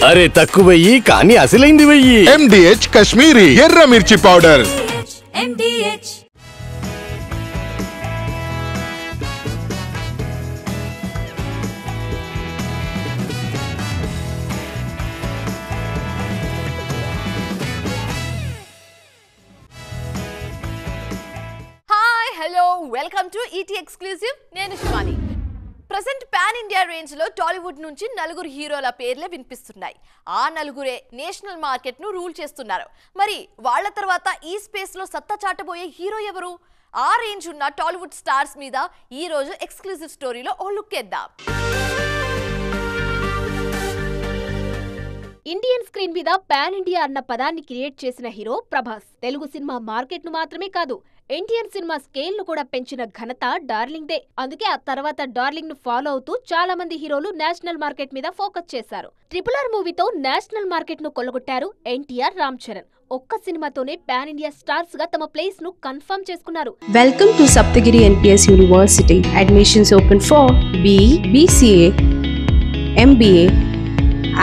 అరే తక్కువయ్యి కానీ అసలైంది వెయ్యి. MDH కాశ్మీరీ ఎర్ర మిర్చి powder. MDH. Welcome to ET exclusive. నేను Shivani. Present pan India range లో టాలీవుడ్ నుంచి నలుగురు హీరోల పేర్లే వినిపిస్తున్నాయి. ఆ నలుగురే నేషనల్ మార్కెట్ ను రూల్ చేస్తున్నారు. మరి వాళ్ళ తర్వాత ఈ స్పేస్ లో సత్తా చాటబోయే హీరో ఎవరు? ఆ రేంజ్ ఉన్న టాలీవుడ్ స్టార్స్ మీద ఈ రోజు ఎక్స్క్లూజివ్ స్టోరీలో ఓ లుక్ వేద్దాం. ఇండియన్ స్క్రీన్ మీద పాన్ ఇండియా అన్న పదాన్ని క్రియేట్ చేసిన hero Prabhas. Telugu cinema market ను మాత్రమే కాదు, ఇండియన్ సినిమా స్కేల్ ను కూడా పెంచిన ఘనత డార్లింగ్ దే. అందుకే ఆ తర్వాత డార్లింగ్ ను ఫాలో అవుతూ చాలా మంది హీరోలు నేషనల్ మార్కెట్ మీద ఫోకస్ చేశారు. RRR మూవీతో నేషనల్ మార్కెట్ ను కొల్లగొట్టారు ఎన్టీఆర్, రామ్ చరణ్. ఒక్క సినిమాతోనే పాన్ ఇండియా స్టార్స్ గా తమ ప్లేస్ ను కన్ఫర్మ్ చేసుకున్నారు. Welcome to Saptagiri NPS university. Admissions open for BE, BCA, MBA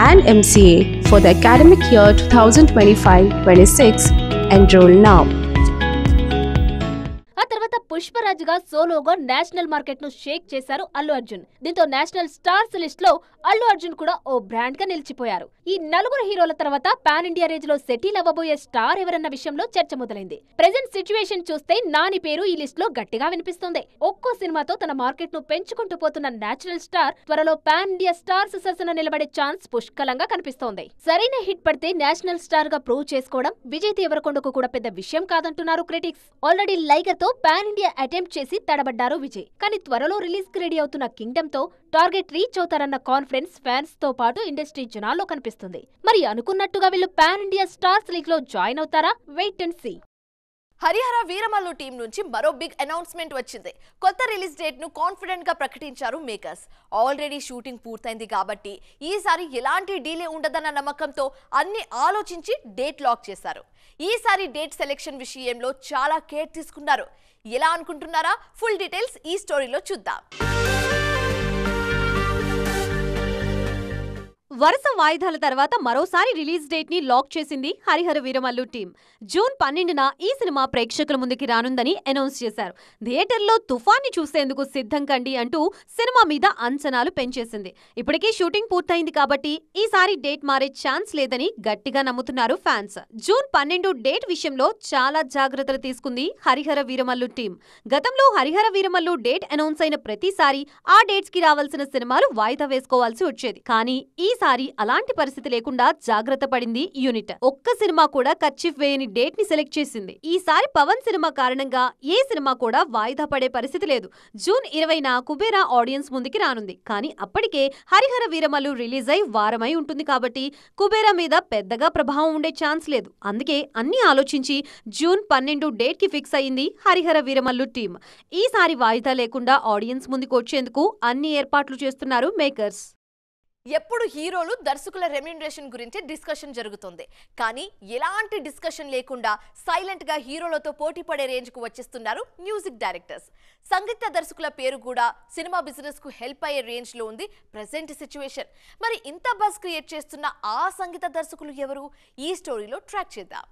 and MCA for the academic year 2025-26. Enroll now. ఆ తర్వాత పుష్పరాజ్గా సోలోగా నేషనల్ మార్కెట్ ను షేక్ చేశారు అల్లు అర్జున్. దీంతో నేషనల్ స్టార్స్ లిస్ట్ లో అల్లు అర్జున్ కూడా ఓ బ్రాండ్ గా నిలిచిపోయారు. ఈ నలుగురు హీరోల తర్వాత పాన్ ఇండియా రేంజ్ లో సెటిల్ అవ్వబోయే స్టార్ ఎవరన్న విషయంలో చర్చ మొదలైంది. ప్రెజెంట్ సిచ్యువేషన్ చూస్తే నాని పేరు ఈ లిస్ట్ లో గట్టిగా వినిపిస్తుంది. ఒక్కో సినిమాతో తన మార్కెట్ ను పెంచుకుంటూ పోతున్న నేచురల్ స్టార్ త్వరలో పాన్ ఇండియా స్టార్స్ సరసన నిలబడే ఛాన్స్ పుష్కలంగా కనిపిస్తోంది. సరైన హిట్ పడితే నేషనల్ స్టార్ గా ప్రూవ్ చేసుకోవడం విజయ్ దేవరకొండకు కూడా పెద్ద విషయం కాదంటున్నారు క్రిటిక్స్. ఆల్రెడీ లైగర్ తో పాన్ ఇండియా అటెంప్ట్ చేసి తడబడ్డారు విజయ్. కానీ త్వరలో రిలీజ్ కి రెడీ అవుతున్న కింగ్డమ్ తో టార్గెట్ రీచ్ అవుతారన్న కాన్ఫిడెన్స్ ఫ్యాన్స్ తో పాటు ఇండస్ట్రీ జనాల్లో కనిపిస్తుంది. మరి అనుకున్నట్టుగా వీళ్ళు పాన్ ఇండియా స్టార్స్ లీగ్ లో జాయిన్ అవుతారా? Wait and see. Harihara Veeramallu team నుంచి మరో బిగ్ అనౌన్స్మెంట్ వచ్చింది. కొత్త రిలీజ్ డేట్ ను కాన్ఫిడెంట్ గా ప్రకటించారు మేకర్స్. ఆల్రెడీ షూటింగ్ పూర్తయింది కాబట్టి ఈసారి ఎలాంటి డీలే ఉండదన్న నమ్మకంతో అన్ని ఆలోచించి డేట్ లాక్ చేశారు. ఈసారి డేట్ సెలెక్షన్ విషయంలో చాలా కేర్ తీసుకున్నారు. ఎలా అనుకుంటున్నారా? ఫుల్ డీటెయిల్స్ ఈ స్టోరీలో చూద్దాం. వరుస వాయిదాల తర్వాత మరోసారి రిలీజ్ డేట్ ని లాక్ చేసింది హరిహర వీరమల్లు టీం. జూన్ 12న ఈ సినిమా ప్రేక్షకుల ముందుకి రానుందని అనౌన్స్ చేశారు. థియేటర్లో తుఫాన్ని చూసేందుకు సిద్ధం కండి అంటూ సినిమా మీద అంచనాలు పెంచేసింది. ఇప్పటికే షూటింగ్ పూర్తయింది కాబట్టి ఈసారి డేట్ మారే ఛాన్స్ లేదని గట్టిగా నమ్ముతున్నారు ఫ్యాన్స్. జూన్ 12 డేట్ విషయంలో చాలా జాగ్రత్తలు తీసుకుంది హరిహర వీరమల్లు టీం. గతంలో హరిహర వీరమల్లు డేట్ అనౌన్స్ అయిన ప్రతిసారి ఆ డేట్స్ కి రావాల్సిన సినిమాలు వాయిదా వేసుకోవాల్సి వచ్చేది. కానీ ఈసారి అలాంటి పరిస్థితి లేకుండా జాగ్రత్త పడింది యూనిట్. ఒక్క సినిమా కూడా కర్చీఫ్ వేయని డేట్ ని సెలెక్ట్ చేసింది. ఈసారి పవన్ సినిమా కారణంగా ఏ సినిమా కూడా వాయిదా పడే పరిస్థితి లేదు. జూన్ 20న కుబేరా ఆడియన్స్ ముందుకి రానుంది. కానీ అప్పటికే హరిహర వీరమల్లు రిలీజ్ అయి వారమై ఉంటుంది కాబట్టి కుబేరా మీద పెద్దగా ప్రభావం ఉండే ఛాన్స్ లేదు. అందుకే అన్ని ఆలోచించి జూన్ 12 డేట్ కి ఫిక్స్ అయింది హరిహర వీరమల్లు టీం. ఈసారి వాయిదా లేకుండా ఆడియన్స్ ముందుకు వచ్చేందుకు అన్ని ఏర్పాట్లు చేస్తున్నారు మేకర్స్. ఎప్పుడు హీరోలు దర్శకుల రెమ్యునరేషన్ గురించి డిస్కషన్ జరుగుతుంది. కానీ ఎలాంటి డిస్కషన్ లేకుండా సైలెంట్ గా హీరోలతో పోటీ పడే రేంజ్ కు వచ్చేస్తున్నారు మ్యూజిక్ డైరెక్టర్స్. సంగీత దర్శకుల పేరు కూడా సినిమా బిజినెస్ కు హెల్ప్ అయ్యే రేంజ్ లో ఉంది ప్రెసెంట్ సిచ్యువేషన్. మరి ఇంత బజ్ క్రియేట్ చేస్తున్న ఆ సంగీత దర్శకులు ఎవరు? ఈ స్టోరీలో ట్రాక్ చేద్దాం.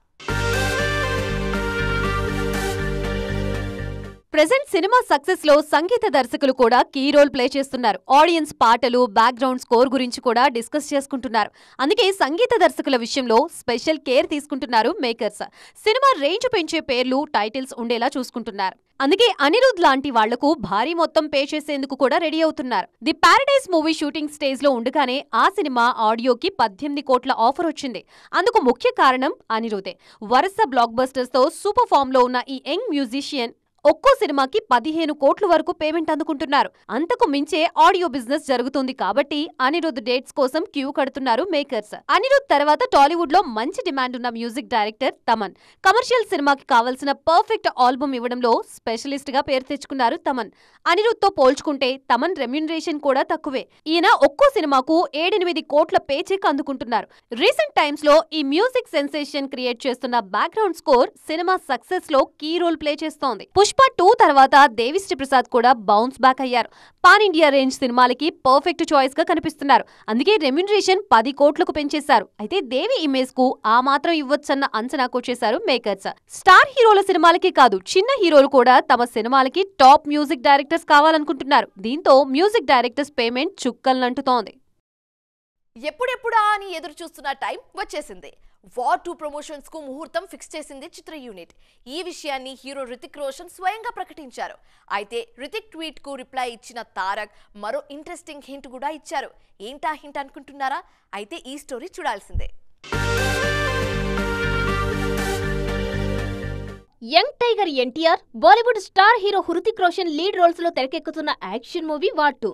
ప్రెజెంట్ సినిమా సక్సెస్ లో సంగీత దర్శకులు కూడా కీ రోల్ ప్లే చేస్తున్నారు. ఆడియన్స్ పాటలు, బ్యాక్గ్రౌండ్ స్కోర్ గురించి కూడా డిస్కస్ చేసుకుంటున్నారు. అందుకే సంగీత దర్శకుల విషయంలో స్పెషల్ కేర్ తీసుకుంటున్నారు మేకర్స్. సినిమా రేంజ్ పెంచే పేర్లు, టైటిల్స్ ఉండేలా చూసుకుంటున్నారు. అందుకే అనిరుద్ లాంటి వాళ్లకు భారీ మొత్తం పే చేసేందుకు కూడా రెడీ అవుతున్నారు. The paradise movie shooting stage లో ఉండగానే ఆ సినిమా ఆడియోకి 18 కోట్ల ఆఫర్ వచ్చింది. అందుకు ముఖ్య కారణం అనిరుదే. వరుస బ్లాక్ బస్టర్స్ తో సూపర్ ఫామ్ లో ఉన్న ఈ యంగ్ మ్యూజిషియన్ ఒక్కో సినిమాకి 15 కోట్ల వరకు పేమెంట్ అందుకుంటున్నారు. అంతకు మించే ఆడియో బిజినెస్ జరుగుతుంది కాబట్టి అనిరుద్ డేట్స్ కోసం క్యూ కడుతున్నారు మేకర్స్. అనిరుద్ తర్వాత టాలీవుడ్ లో మంచి డిమాండ్ ఉన్న మ్యూజిక్ డైరెక్టర్ తమన్. కమర్షియల్ సినిమాకి కావాల్సిన పర్ఫెక్ట్ ఆల్బమ్ ఇవ్వడంలో స్పెషలిస్ట్ గా పేరు తెచ్చుకున్నారు తమన్. అనిరుద్ తో పోల్చుకుంటే తమన్ రెమ్యునరేషన్ కూడా తక్కువే. ఈయన ఒక్కో సినిమాకు 7-8 కోట్ల పే చెక్ అందుకుంటున్నారు. రీసెంట్ టైమ్స్ లో ఈ మ్యూజిక్ సెన్సేషన్ క్రియేట్ చేస్తున్న బ్యాక్గ్రౌండ్ స్కోర్ సినిమా సక్సెస్ లో కీ రోల్ ప్లే చేస్తోంది. పుష్ప 2 తర్వాత దేవిశ్రీ ప్రసాద్ కూడా బౌన్స్ బ్యాక్ అయ్యారు. పాన్ ఇండియా రేంజ్ సినిమాలకి పర్ఫెక్ట్ చాయిస్ గా కనిపిస్తున్నారు. అందుకే రెమ్యునరేషన్ 10 కోట్లకు పెంచేశారు. అయితే దేవి ఇమేజ్ కు ఆ మాత్రం ఇవ్వొచ్చన్న అంచనాకు వచ్చేశారు మేకర్స్. స్టార్ హీరోల సినిమాలకి కాదు, చిన్న హీరోలు కూడా తమ సినిమాలకి టాప్ మ్యూజిక్ డైరెక్టర్స్ కావాలనుకుంటున్నారు. దీంతో మ్యూజిక్ డైరెక్టర్స్ పేమెంట్ చుక్కల్నంటుతోంది. ఎప్పుడెప్పుడా అని ఎదురు చూస్తున్న టైం వచ్చేసింది. వార్ 2 ప్రమోషన్స్ కు ముహూర్తం ఫిక్స్ చేసింది చిత్ర యూనిట్. ఈ విషయాన్ని హీరో రితిక్ రోషన్ స్వయంగా ప్రకటించారు. అయితే రితిక్ ట్వీట్ కు రిప్లై ఇచ్చిన తారక్ మరో ఇంట్రెస్టింగ్ హింట్ కూడా ఇచ్చారు. ఏంటా హింట్ అనుకుంటున్నారా? అయితే ఈ స్టోరీ చూడాల్సిందే. Young tiger NTR, Bollywood star hero Hrithik Roshan lead roles లో తెరకెక్కుతున్న యాక్షన్ మూవీ వార్ 2.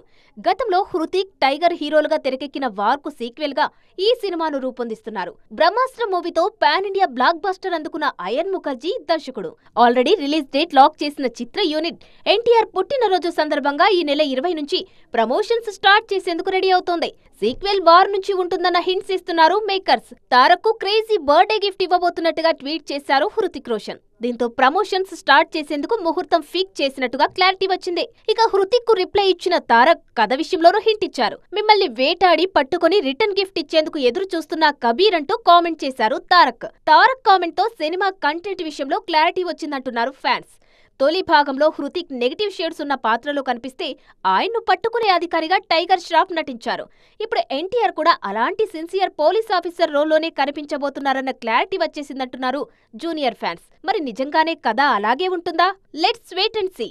గతంలో హృతిక్, టైగర్ హీరోలుగా తెరకెక్కిన వార్ కు సీక్వెల్ గా ఈ సినిమాను రూపొందిస్తున్నారు. బ్రహ్మాస్త్ర మూవీతో పాన్ ఇండియా బ్లాక్ బస్టర్ అందుకున్న అయన్ ముఖర్జీ దర్శకుడు. ఆల్రెడీ రిలీజ్ డేట్ లాక్ చేసిన చిత్ర యూనిట్ ఎన్టీఆర్ పుట్టినరోజు సందర్భంగా ఈ నెల 20 నుంచి ప్రమోషన్స్ స్టార్ట్ చేసేందుకు రెడీ అవుతోంది. సీక్వెల్ వార్ నుంచి ఉంటుందన్న హింట్స్ ఇస్తున్నారు మేకర్స్. తారక్ కు క్రేజీ బర్త్డే గిఫ్ట్ ఇవ్వబోతున్నట్టుగా ట్వీట్ చేశారు హృతిక్ రోషన్. దీంతో ప్రమోషన్స్ స్టార్ట్ చేసేందుకు ముహూర్తం ఫిక్స్ చేసినట్టుగా క్లారిటీ వచ్చింది. ఇక హృతిక్ కు రిప్లై ఇచ్చిన తారక్ కథ విషయంలోనూ హింట్ ఇచ్చారు. మిమ్మల్ని వేటాడి పట్టుకుని రిటర్న్ గిఫ్ట్ ఇచ్చేందుకు ఎదురు చూస్తున్న కబీర్ అంటూ కామెంట్ చేశారు తారక్. తారక్ కామెంట్ తో సినిమా కంటెంట్ విషయంలో క్లారిటీ వచ్చిందంటున్నారు ఫ్యాన్స్. తొలి భాగంలో హృతిక్ నెగిటివ్ షేడ్స్ ఉన్న పాత్రలో కనిపిస్తే ఆయన్ను పట్టుకునే అధికారిగా టైగర్ ష్రాఫ్ నటించారు. ఇప్పుడు ఎన్టీఆర్ కూడా అలాంటి సిన్సియర్ పోలీస్ ఆఫీసర్ రోల్లోనే కనిపించబోతున్నారన్న క్లారిటీ వచ్చేసిందంటున్నారు జూనియర్ ఫ్యాన్స్. మరి నిజంగానే కథ అలాగే ఉంటుందా? Let's wait and see.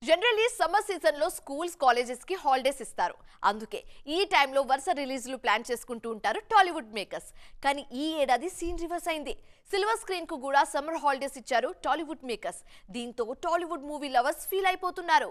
Generally summer season లో స్కూల్స్, కాలేజెస్ కి హాలిడేస్ ఇస్తారు. అందుకే ఈ టైంలో వరుస రిలీజ్లు ప్లాన్ చేసుకుంటూ ఉంటారు టాలీవుడ్ మేకర్స్. కానీ ఈ ఏడాది సీన్ రివర్స్ అయింది. సిల్వర్ స్క్రీన్ కు కూడా సమ్మర్ హాలిడేస్ ఇచ్చారు టాలీవుడ్ మేకర్స్. దీంతో టాలీవుడ్ మూవీ లవర్స్ ఫీల్ అయిపోతున్నారు.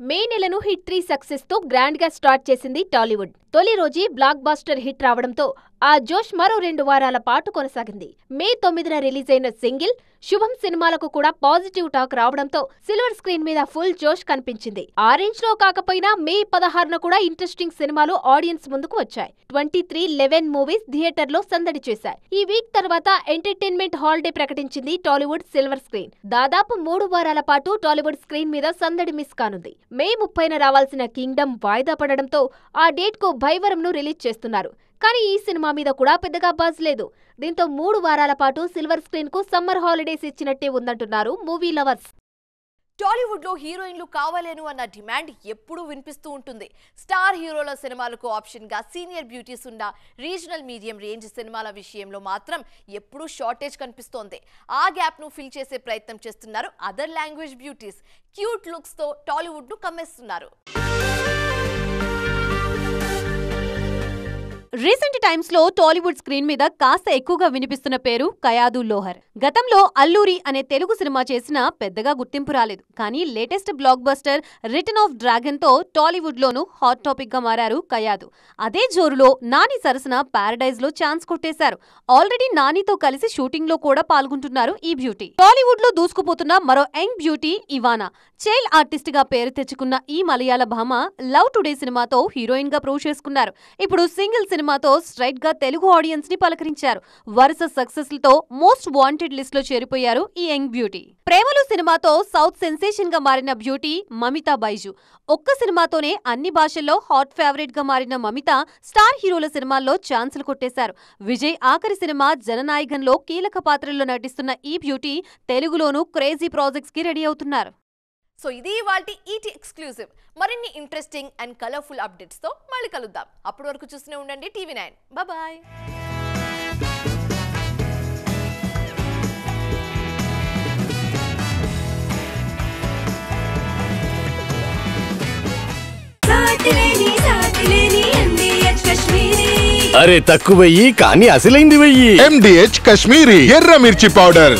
మే నెలను హిట్ 3 సక్సెస్ తో గ్రాండ్ గా స్టార్ట్ చేసింది టాలీవుడ్. తొలి రోజే బ్లాక్ బాస్టర్ హిట్ రావడంతో ఆ జోష్ మరో 2 వారాల పాటు కొనసాగింది. మే 9న రిలీజ్ అయిన సింగిల్ శుభం సినిమాలకు కూడా పాజిటివ్ టాక్ రావడంతో సిల్వర్ స్క్రీన్ మీద ఫుల్ జోష్ కనిపించింది. ఆ రేంజ్ లో కాకపోయినా మే 16న కూడా ఇంట్రెస్టింగ్ సినిమాలు ఆడియన్స్ ముందుకు వచ్చాయి. 2311 మూవీస్ థియేటర్ లో సందడి చేశాయి. ఈ వీక్ తర్వాత ఎంటర్టైన్మెంట్ హాలిడే ప్రకటించింది టాలీవుడ్ సిల్వర్ స్క్రీన్. దాదాపు 3 వారాల పాటు టాలీవుడ్ స్క్రీన్ మీద సందడి మిస్ కానుంది. మే 30న రావాల్సిన కింగ్డమ్ వాయిదా పడడంతో ఆ డేట్ కు భైవరంను రిలీజ్ చేస్తున్నారు. కానీ ఈ సినిమా మీద కూడా పెద్దగా బజ్ లేదు. దీంతో 3 వారాల పాటు సిల్వర్ స్క్రీన్ కు సమ్మర్ హాలిడేస్ ఇచ్చినట్టే ఉందంటున్నారు మూవీ లవర్స్. టాలీవుడ్ లో హీరోయిన్లు కావాలేను అన్న డిమాండ్ ఎప్పుడూ వినిపిస్తూ ఉంటుంది. స్టార్ హీరోల సినిమాలకు ఆప్షన్ గా సీనియర్ బ్యూటీస్ ఉన్న రీజనల్ మీడియం రేంజ్ సినిమాల విషయంలో మాత్రం ఎప్పుడూ షార్టేజ్ కనిపిస్తోంది. ఆ గ్యాప్ ను ఫిల్ చేసే ప్రయత్నం చేస్తున్నారు other language beauties. Cute looks తో టాలీవుడ్ ను కమ్మేస్తున్నారు. రీసెంట్ టైమ్స్ లో టాలీవుడ్ స్క్రీన్ మీద కాస్త ఎక్కువగా వినిపిస్తున్న పేరు కయాదు లోహర్. గతంలో అల్లూరి అనే తెలుగు సినిమా చేసినా పెద్దగా గుర్తింపు రాలేదు. కానీ latest block buster return of dragon తో టాలీవుడ్ లోనూ హాట్ టాపిక్ గా మారారు కయాదు. అదే జోరులో నాని సరసన పారడైజ్ లో ఛాన్స్ కొట్టేశారు. ఆల్రెడీ నానితో కలిసి షూటింగ్ లో కూడా పాల్గొంటున్నారు ఈ బ్యూటీ. టాలీవుడ్ లో దూసుకుపోతున్న మరో యంగ్ బ్యూటీ ఇవానా. చైల్డ్ ఆర్టిస్ట్ గా పేరు తెచ్చుకున్న ఈ మలయాళ భామ లవ్ టుడే సినిమాతో హీరోయిన్ గా ప్రూవ్ చేసుకున్నారు. ఇప్పుడు సింగిల్ సినిమాతో స్ట్రైట్ గా తెలుగు ఆడియన్స్ ని పలకరించారు. వరుస సక్సెస్ లతో మోస్ట్ వాంటెడ్ లిస్ట్ లో చేరిపోయారు ఈ యంగ్ బ్యూటీ. ప్రేమలు సినిమాతో సౌత్ సెన్సేషన్ గా మారిన బ్యూటీ మమితా బైజు. ఒక్క సినిమాతోనే అన్ని భాషల్లో హాట్ ఫేవరెట్ గా మారిన మమిత స్టార్ హీరోల సినిమాల్లో ఛాన్సులు కొట్టేశారు. విజయ్ ఆఖరి సినిమా జననాయకంలో కీలక పాత్రల్లో నటిస్తున్న ఈ బ్యూటీ తెలుగులోనూ క్రేజీ ప్రాజెక్ట్స్ కి రెడీ అవుతున్నారు. సో ఇది ఇవాల్టి ఈటీ ఎక్స్క్లూజివ్. మరిన్ని ఇంట్రెస్టింగ్ అండ్ కలర్ఫుల్ అప్డేట్స్ తో మళ్ళీ కలుద్దాం. అప్పటి వరకు చూస్తూనే ఉండండి TV9. బాయ్. అరే తక్కువయ్యి కానీ అసలైంది వెయ్యి. MDH కాశ్మీరీ ఎర్ర మిర్చి పౌడర్.